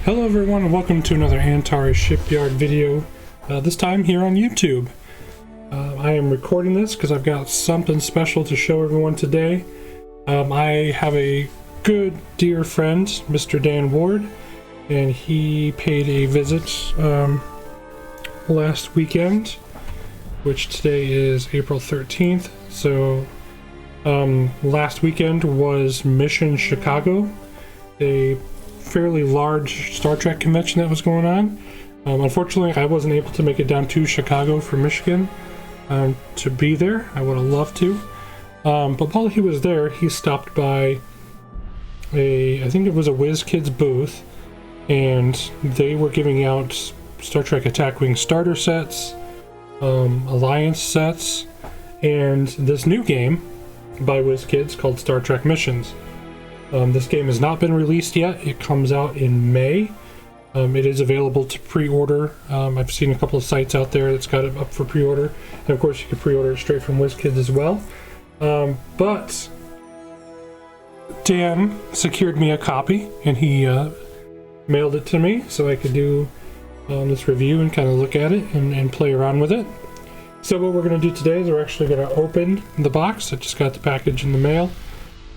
Hello everyone and welcome to another Antares shipyard video, this time here on YouTube. I am recording this because I've got something special to show everyone today. I have a good dear friend, Mr. Dan Ward, and he paid a visit last weekend, which today is April 13th. So last weekend was Mission Chicago, a fairly large Star Trek convention that was going on. Unfortunately, I wasn't able to make it down to Chicago from Michigan to be there. I would have loved to. But while he was there, he stopped by I think it was a WizKids booth, and they were giving out Star Trek Attack Wing starter sets, Alliance sets, and this new game by WizKids called Star Trek Missions. This game has not been released yet. It comes out in May. It is available to pre-order. I've seen a couple of sites out there that's got it up for pre-order. And of course you can pre-order it straight from WizKids as well. But Dan secured me a copy and he mailed it to me so I could do this review and kind of look at it and play around with it. So what we're going to do today is we're actually going to open the box. I just got the package in the mail,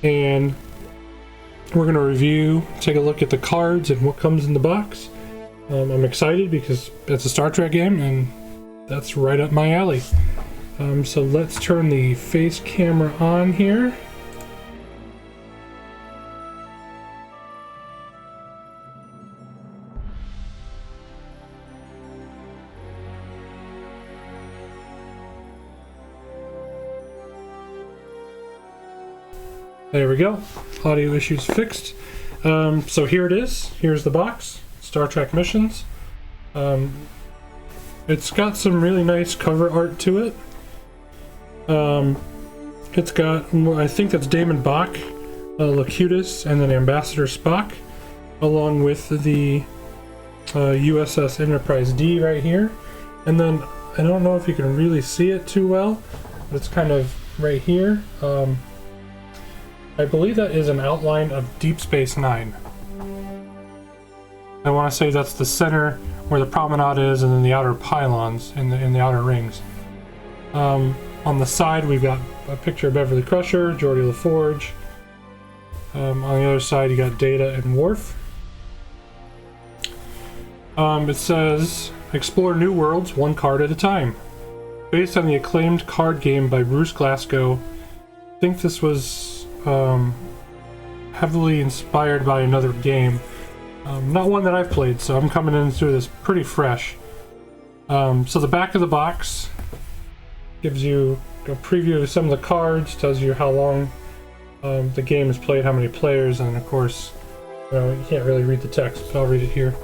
and we're going to review, take a look at the cards and what comes in the box. I'm excited because it's a Star Trek game and that's right up my alley. So let's turn the face camera on here. There we go. Audio issues fixed. So here it is. Here's the box. Star Trek Missions. It's got some really nice cover art to it. It's got, I think that's Damon Bach, Locutus, and then Ambassador Spock, along with the USS Enterprise D right here. And then, I don't know if you can really see it too well, but it's kind of right here. I believe that is an outline of Deep Space Nine. I want to say that's the center where the promenade is, and then the outer pylons in the outer rings. On the side we've got a picture of Beverly Crusher, Geordi LaForge. On the other side you got Data and Worf. It says, explore new worlds one card at a time. Based on the acclaimed card game by Bruce Glasgow. I think this was heavily inspired by another game, not one that I've played, so I'm coming into this pretty fresh. So the back of the box gives you a preview of some of the cards, tells you how long the game is played, how many players, and of course, you can't really read the text, but I'll read it here.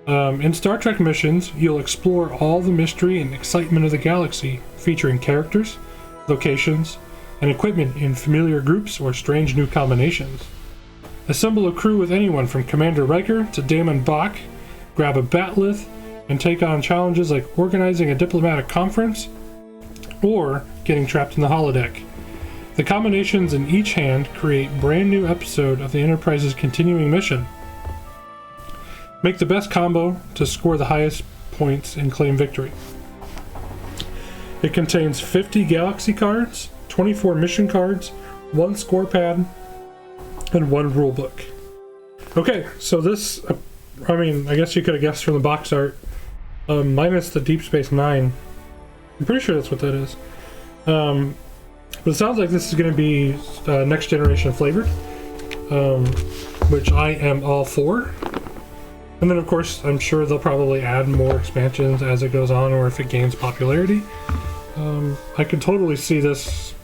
In Star Trek Missions, you'll explore all the mystery and excitement of the galaxy, featuring characters, locations, and equipment in familiar groups or strange new combinations. Assemble a crew with anyone from Commander Riker to Damon Bach, grab a bat'leth, and take on challenges like organizing a diplomatic conference or getting trapped in the holodeck. The combinations in each hand create a brand new episode of the Enterprise's continuing mission. Make the best combo to score the highest points and claim victory. It contains 50 galaxy cards, 24 mission cards, 1 score pad, and 1 rule book. Okay, so this, I mean, I guess you could have guessed from the box art, minus the Deep Space Nine. I'm pretty sure that's what that is. But it sounds like this is going to be next generation flavored, which I am all for. And then, of course, I'm sure they'll probably add more expansions as it goes on, or if it gains popularity. I could totally see this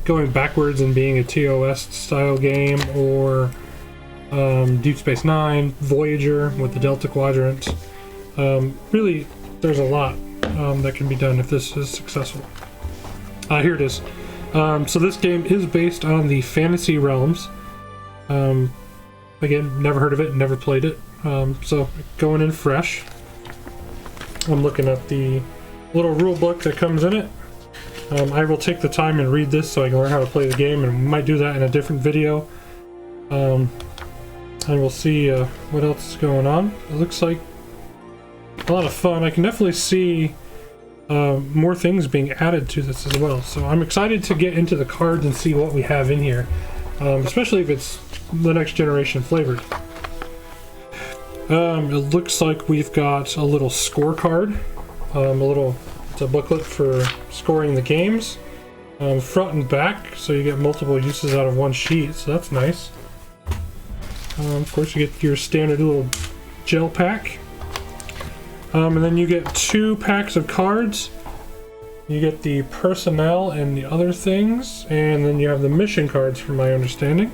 going backwards and being a TOS style game, or Deep Space Nine, Voyager with the Delta Quadrant. Really, there's a lot that can be done if this is successful. Here it is. So this game is based on the Fantasy Realms. Again, never heard of it, never played it. So going in fresh. I'm looking at the little rule book that comes in it. I will take the time and read this so I can learn how to play the game, and we might do that in a different video. and we'll see what else is going on. It looks like a lot of fun. I can definitely see more things being added to this as well. So I'm excited to get into the cards and see what we have in here, especially if it's the next generation flavored. It looks like we've got a little scorecard, it's a booklet for scoring the games, front and back, so you get multiple uses out of one sheet, so that's nice. Of course, you get your standard little gel pack. And then you get 2 packs of cards. You get the personnel and the other things, and then you have the mission cards from my understanding.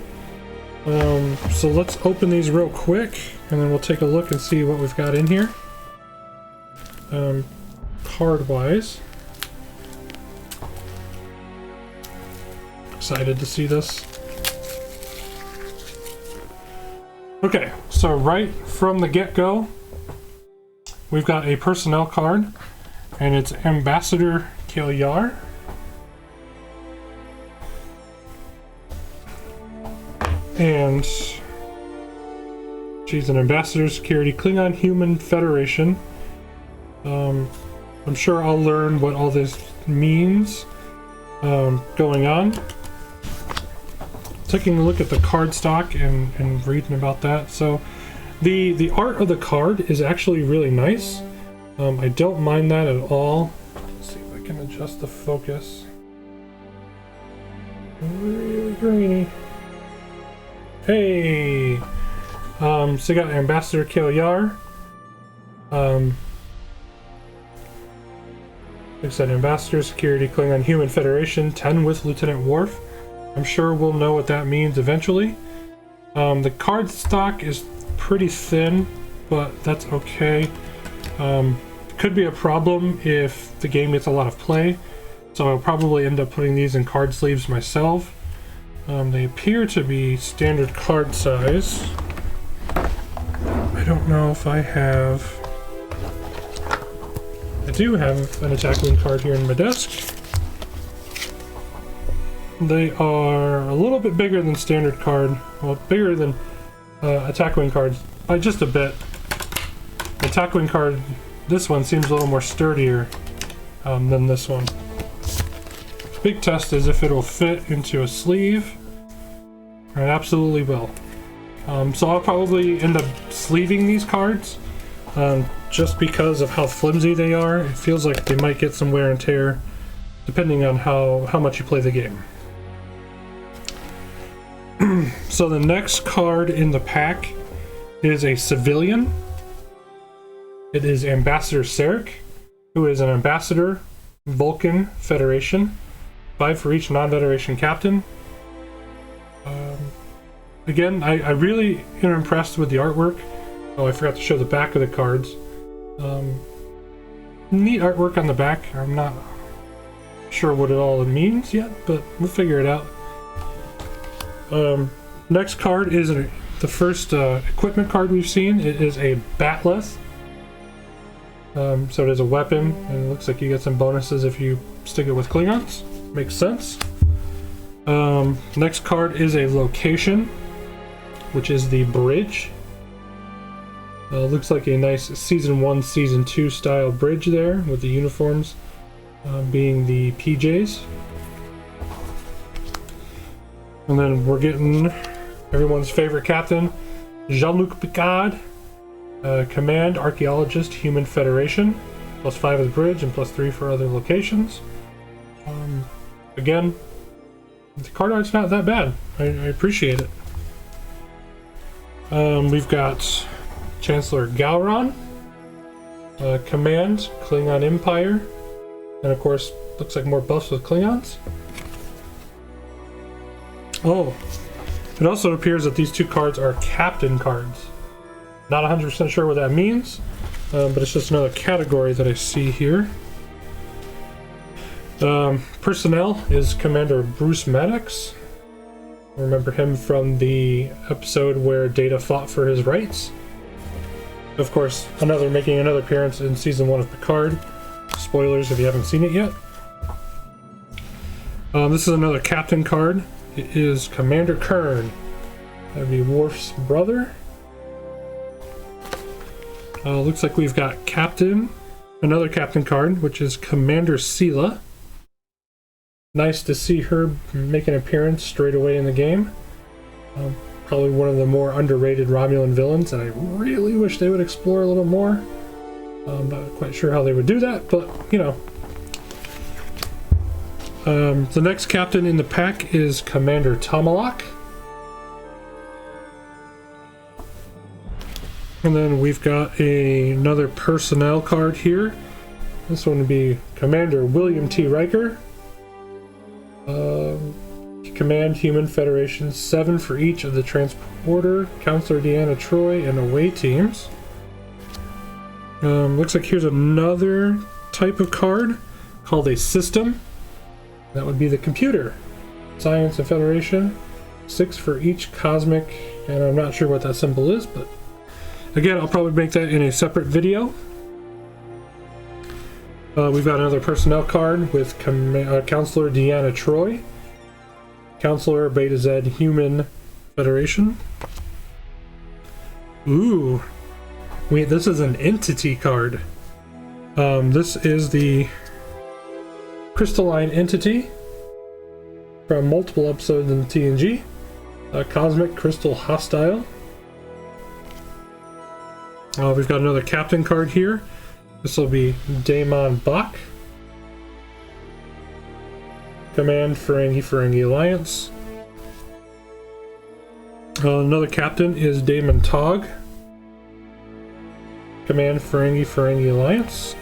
So let's open these real quick, and then we'll take a look and see what we've got in here. Card-wise. Excited to see this. Okay, so right from the get-go, we've got a personnel card, and it's Ambassador Kelyar. And she's an ambassador, security, Klingon Human Federation. I'm sure I'll learn what all this means going on. Taking a look at the card stock and reading about that. So the art of the card is actually really nice. I don't mind that at all. Let's see if I can adjust the focus. Really grainy. Hey! So you got Ambassador Kelyar. Like I said, Ambassador, Security, Klingon Human Federation, 10 with Lieutenant Worf. I'm sure we'll know what that means eventually. The card stock is pretty thin, but that's okay. Could be a problem if the game gets a lot of play, so I'll probably end up putting these in card sleeves myself. They appear to be standard card size. I don't know if I have... I do have an Attack Wing card here in my desk. They are a little bit bigger than standard card. Well, bigger than Attack Wing cards by just a bit. Attack Wing card, this one seems a little more sturdier than this one. Big test is if it'll fit into a sleeve. It absolutely will. So I'll probably end up sleeving these cards just because of how flimsy they are. It feels like they might get some wear and tear depending on how much you play the game. So the next card in the pack is a civilian. It is Ambassador Sarek, who is an ambassador, Vulcan Federation, 5 for each non-Federation captain. Again, I really am impressed with the artwork. Oh, I forgot to show the back of the cards. Neat artwork on the back. I'm not sure what it all means yet, but we'll figure it out. Next card is the first equipment card we've seen. It is a Batleth. So it is a weapon, and it looks like you get some bonuses if you stick it with Klingons. Makes sense. Next card is a location, which is the bridge. Looks like a nice Season 1, Season 2 style bridge there, with the uniforms being the PJs. And then we're getting everyone's favorite captain, Jean-Luc Picard, Command Archaeologist, Human Federation, +5 of the bridge and +3 for other locations. Again, the card art's not that bad. I appreciate it. We've got Chancellor Gowron, Command, Klingon Empire, and of course, looks like more buffs with Klingons. Oh, it also appears that these 2 cards are captain cards. Not 100% sure what that means, but it's just another category that I see here. Personnel is Commander Bruce Maddox. Remember him from the episode where Data fought for his rights. Of course, making another appearance in Season 1 of Picard. Spoilers if you haven't seen it yet. This is another captain card. It is Commander Kern. That would be Worf's brother. Looks like we've got Captain, another Captain card, which is Commander Sela. Nice to see her make an appearance straight away in the game. Probably one of the more underrated Romulan villains, and I really wish they would explore a little more. I'm not quite sure how they would do that, but you know. The next captain in the pack is Commander Tomalak. And then we've got another personnel card here. This one would be Commander William T. Riker. Command Human Federation, 7 for each of the Transporter, Counselor Deanna Troi, and away teams. Looks like here's another type of card called a system. That would be the computer. Science and Federation, 6 for each cosmic, and I'm not sure what that symbol is, but again, I'll probably make that in a separate video. We've got another personnel card with Counselor Deanna Troi. Counselor Beta Z Human Federation. Ooh. Wait, this is an entity card. This is the crystalline entity from multiple episodes in TNG. Cosmic Crystal Hostile. We've got another captain card here. This will be Damon Bach. Command Ferengi Alliance. Another captain is Damon Togg. Command Ferengi Alliance.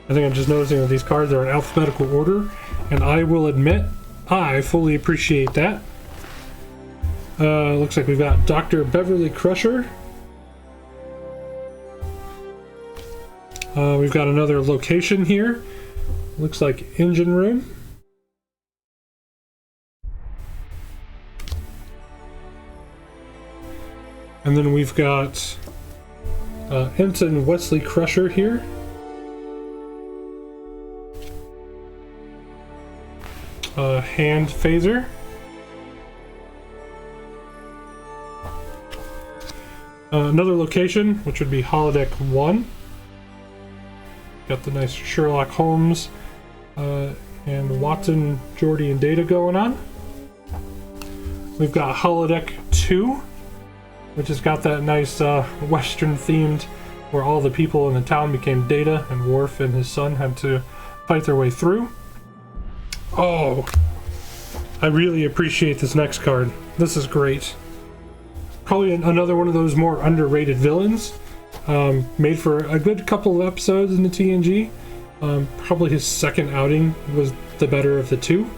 I think I'm just noticing that these cards are in alphabetical order, and I will admit I fully appreciate that. Looks like we've got Dr. Beverly Crusher. We've got another location here. Looks like engine room. And then we've got Ensign Wesley Crusher here. Hand phaser. Another location, which would be holodeck 1. Got the nice Sherlock Holmes and Watson, Geordi, and Data going on. We've got holodeck 2, which has got that nice Western themed where all the people in the town became Data and Worf and his son had to fight their way through. Oh, I really appreciate this next card. This is great. Probably another one of those more underrated villains. Made for a good couple of episodes in the TNG. Probably his second outing was the better of the two.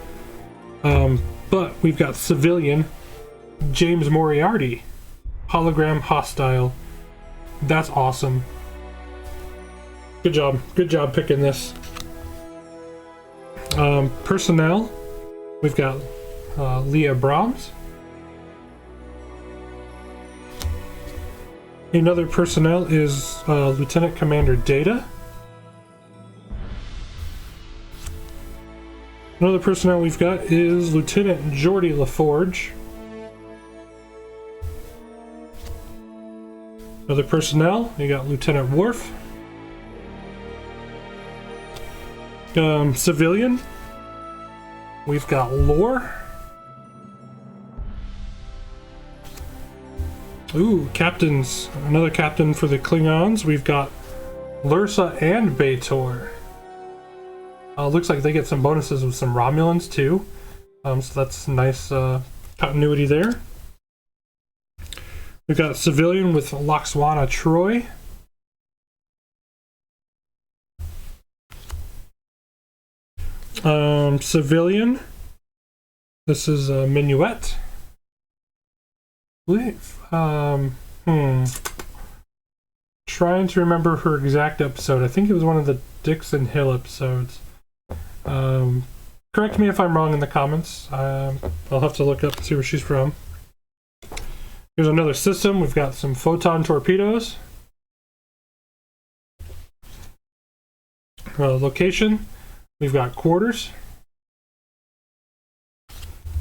But we've got civilian James Moriarty. Hologram hostile. That's awesome. Good job. Good job picking this. Personnel. We've got Leah Brahms. Another personnel is Lieutenant Commander Data. Another personnel we've got is Lieutenant Geordi LaForge. Another personnel, you got Lieutenant Worf. Civilian, we've got Lore. Ooh, captains. Another captain for the Klingons. We've got Lursa and B'Etor. Looks like they get some bonuses with some Romulans too. So that's nice continuity there. We've got civilian with Laxwana Troi. Civilian. This is Minuet. Trying to remember her exact episode. I think it was one of the Dixon Hill episodes. Correct me if I'm wrong in the comments. I'll have to look up and see where she's from. Here's another system. We've got some photon torpedoes. Location. We've got quarters.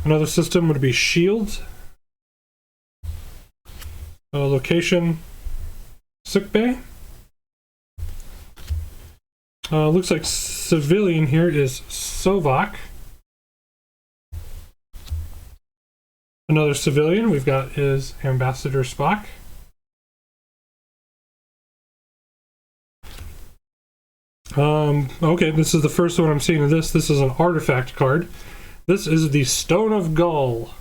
Another system would be shields. Location. sick bay. Looks like civilian here is Sovak. Another civilian we've got is Ambassador Spock. Okay, this is the first one I'm seeing of this. This is an artifact card. This is the Stone of Gull.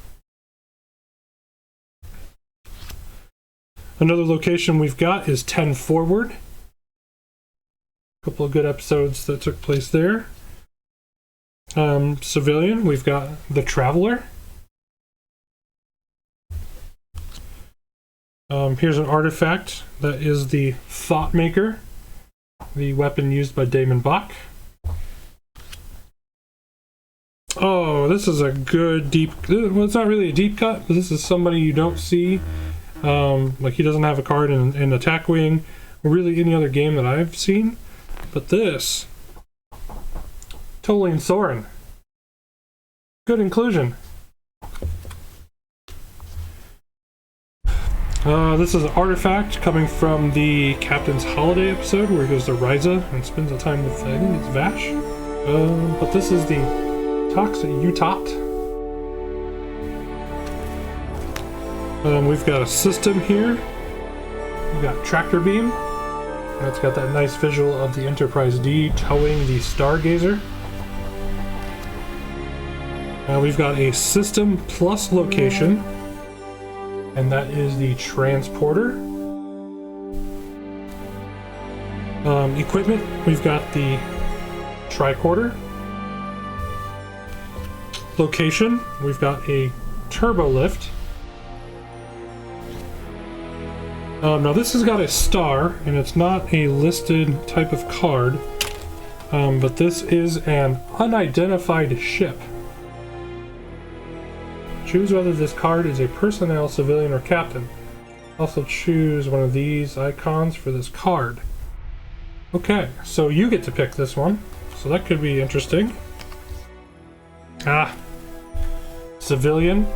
Another location we've got is 10 Forward. A couple of good episodes that took place there. Civilian, we've got the Traveler. Here's an artifact that is the Thought Maker, the weapon used by Damon Bach. Oh, this is a good deep, well, it's not really a deep cut, but this is somebody you don't see. Like he doesn't have a card in Attack Wing, or really any other game that I've seen. But this, Tolene Soren. Good inclusion. This is an artifact coming from the Captain's Holiday episode where he goes to Ryza and spends the time with, I think it's Vash. But this is the Toxa Utot. We've got a system here. We've got Tractor Beam. That's got that nice visual of the Enterprise D towing the Stargazer. We've got a System Plus location, and that is the Transporter. Equipment, we've got the Tricorder. Location, we've got a Turbo Lift. Now this has got a star, and it's not a listed type of card, but this is an unidentified ship. Choose whether this card is a personnel, civilian, or captain. Also choose one of these icons for this card. Okay, so you get to pick this one, so that could be interesting. Civilian,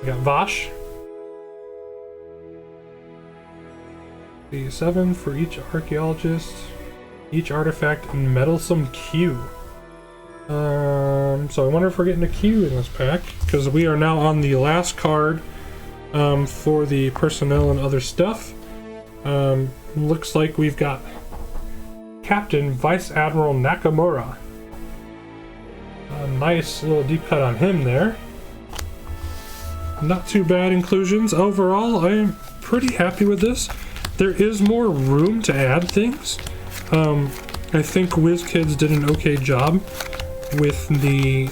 we got Vash. The 7 for each archaeologist, each artifact, and meddlesome Q. So I wonder if we're getting a Q in this pack, because we are now on the last card for the personnel and other stuff. Looks like we've got Captain Vice Admiral Nakamura. A nice little deep cut on him there. Not too bad inclusions. Overall, I am pretty happy with this. There is more room to add things. I think WizKids did an okay job with the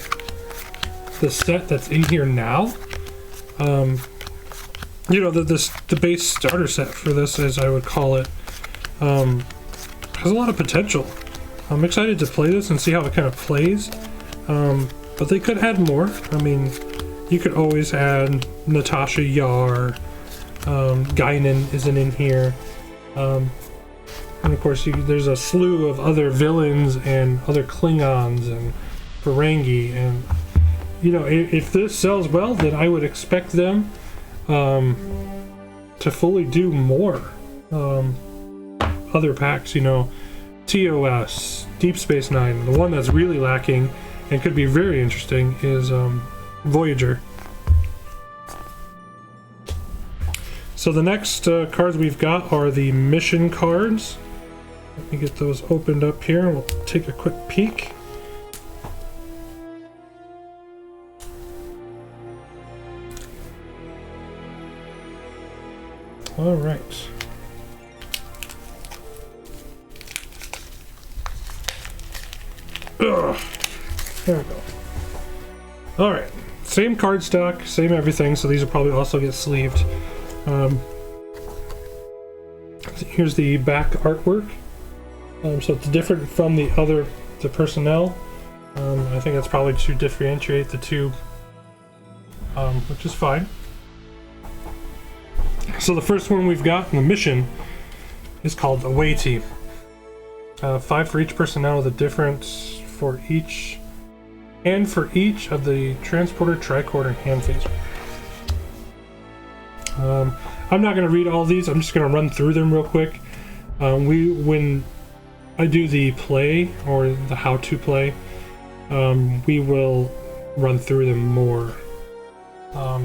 set that's in here now. You know, the base starter set for this, as I would call it, has a lot of potential. I'm excited to play this and see how it kind of plays. But they could add more. I mean, you could always add Natasha Yar. Guinan isn't in here. And of course, there's a slew of other villains and other Klingons and Ferengi. And, you know, if this sells well, then I would expect them to fully do more. Other packs, you know, TOS, Deep Space Nine. The one that's really lacking and could be very interesting is Voyager. So the next cards we've got are the mission cards. Let me get those opened up here and we'll take a quick peek. All right. Ugh. There we go. All right. Same card stock, same everything, so these will probably also get sleeved. Here's the back artwork. So it's different from the personnel. I think that's probably to differentiate the two, which is fine. So the first one we've got in the mission is called Away Team. 5 for each personnel with a difference for each, and for each of the transporter, tricorder, and hand phaser. I'm not going to read all these, I'm just going to run through them real quick. When I do the play or the how to play, we will run through them more.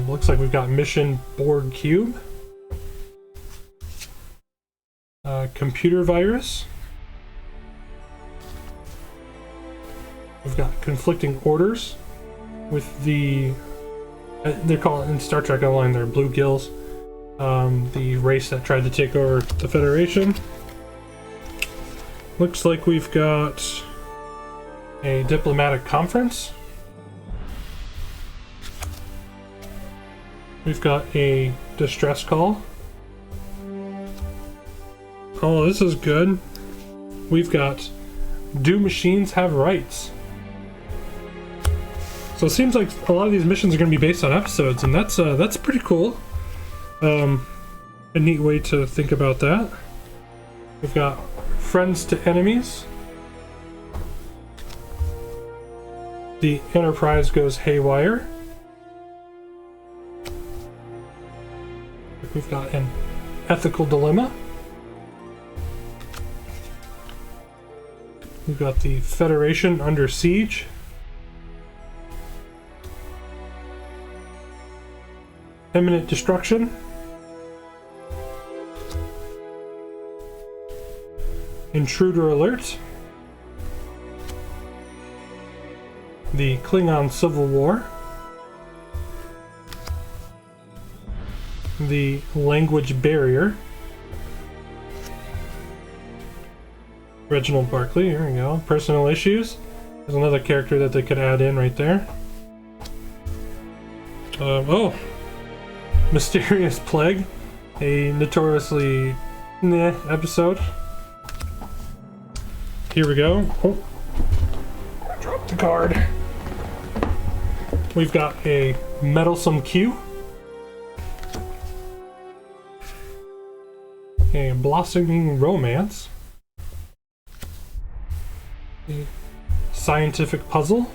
Looks like we've got mission board cube, computer virus. We've got conflicting orders with the they're called in Star Trek Online, they're bluegills, the race that tried to take over the Federation. Looks like we've got a diplomatic conference. We've got a distress call. Oh, this is good. We've got do machines have rights? So it seems like a lot of these missions are going to be based on episodes, and that's pretty cool. A neat way to think about that. We've got friends to enemies. The Enterprise goes haywire. We've got an ethical dilemma. We've got the Federation under siege. Imminent destruction. Intruder alert. The Klingon Civil War. The language barrier. Reginald Barclay, here we go. Personal issues. There's another character that they could add in right there. Oh! Mysterious Plague. A notoriously meh episode. Here we go. Oh. Drop the card. We've got a Meddlesome Q. A Blossoming Romance. A Scientific Puzzle.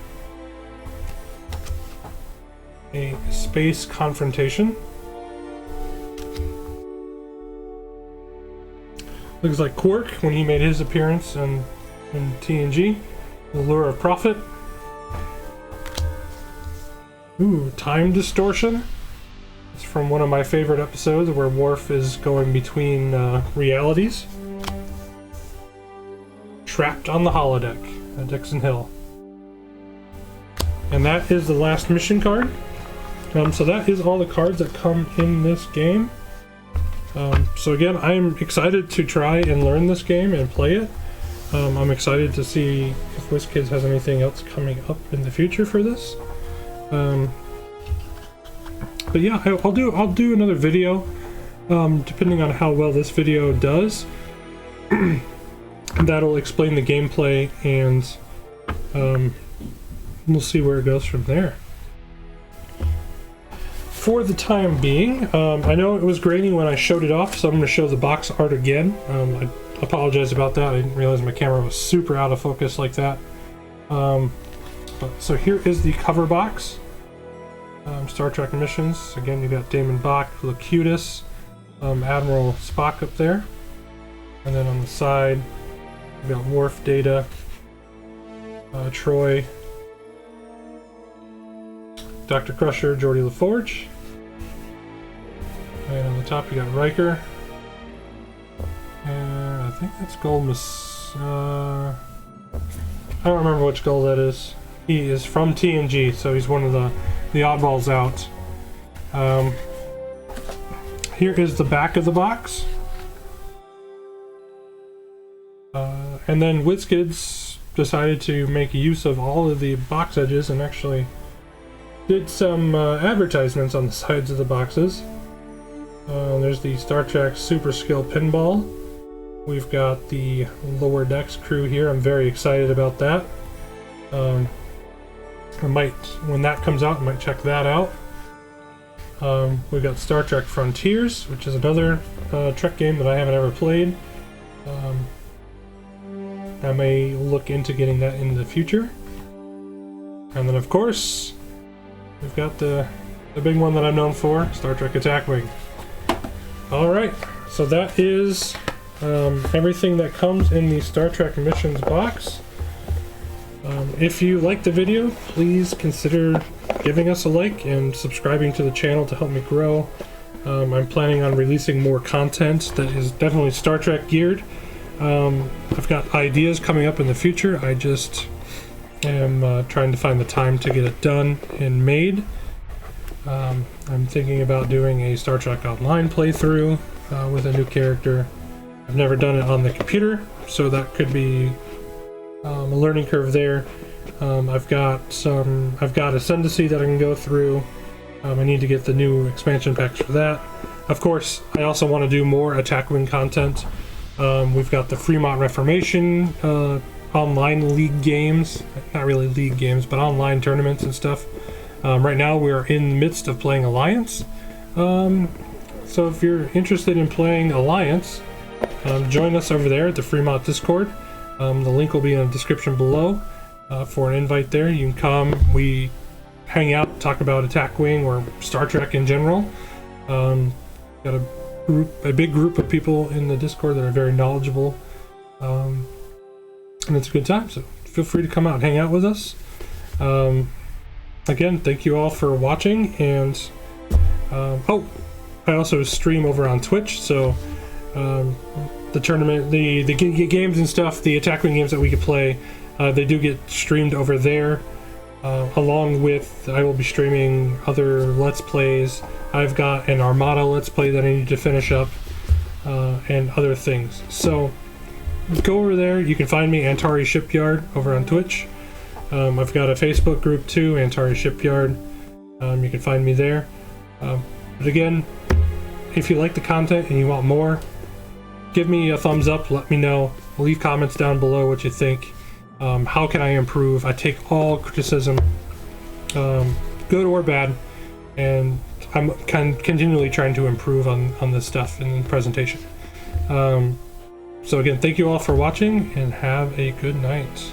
A Space Confrontation. Looks like Quark when he made his appearance in TNG. The Lure of Profit. Ooh, Time Distortion. It's from one of my favorite episodes where Worf is going between realities. Trapped on the holodeck at Dixon Hill. And that is the last mission card. So that is all the cards that come in this game. So again, I'm excited to try and learn this game and play it. I'm excited to see if WizKids has anything else coming up in the future for this. But yeah, I'll do another video, depending on how well this video does. That'll explain the gameplay, and we'll see where it goes from there. For the time being, I know it was grainy when I showed it off, so I'm going to show the box art again. I apologize about that. I didn't realize my camera was super out of focus like that. So here is the cover box. Star Trek missions. Again, you got Damon Bach, Locutus, Admiral Spock up there, and then on the side, we got Worf, Data, Troy, Dr. Crusher, Geordi LaForge, and on the top you got Riker, and I think that's Golmus. I don't remember which Gull that is. He is from TNG, so he's one of the oddballs out. Here is the back of the box. And then WizKids decided to make use of all of the box edges and actually did some advertisements on the sides of the boxes. There's the Star Trek Super Skill Pinball. We've got the Lower Decks crew here. I'm very excited about that. I might, when that comes out, I might check that out. We've got Star Trek Frontiers, which is another Trek game that I haven't ever played. I may look into getting that in the future. And then, of course, we've got the big one that I'm known for, Star Trek Attack Wing. Alright, so that is everything that comes in the Star Trek Missions box. If you like the video, please consider giving us a like and subscribing to the channel to help me grow. I'm planning on releasing more content that is definitely Star Trek geared. I've got ideas coming up in the future. I just am trying to find the time to get it done and made. I'm thinking about doing a Star Trek Online playthrough with a new character. I've never done it on the computer, so that could be a learning curve there. I've got Ascendancy that I can go through. I need to get the new expansion packs for that. Of course, I also want to do more Attack Wing content. We've got the Fremont Reformation online league games. Not really league games, but online tournaments and stuff. Right now we're in the midst of playing Alliance. So if you're interested in playing Alliance, join us over there at the Fremont Discord. The link will be in the description below for an invite there. You can come. We hang out, talk about Attack Wing or Star Trek in general. Got a big group of people in the Discord that are very knowledgeable, and it's a good time. So feel free to come out and hang out with us. Again, thank you all for watching, and oh, I also stream over on Twitch. So the tournament, the games and stuff, the Attack Wing games that we could play, they do get streamed over there. Along with, I will be streaming other Let's Plays. I've got an Armada Let's Play that I need to finish up, and other things. So go over there. You can find me, Antares Shipyard, over on Twitch. I've got a Facebook group too, Antares Shipyard. You can find me there. But again, if you like the content and you want more, give me a thumbs up, let me know. Leave comments down below what you think. How can I improve? I take all criticism, good or bad, and I'm continually trying to improve on this stuff in the presentation. So again, thank you all for watching, and have a good night.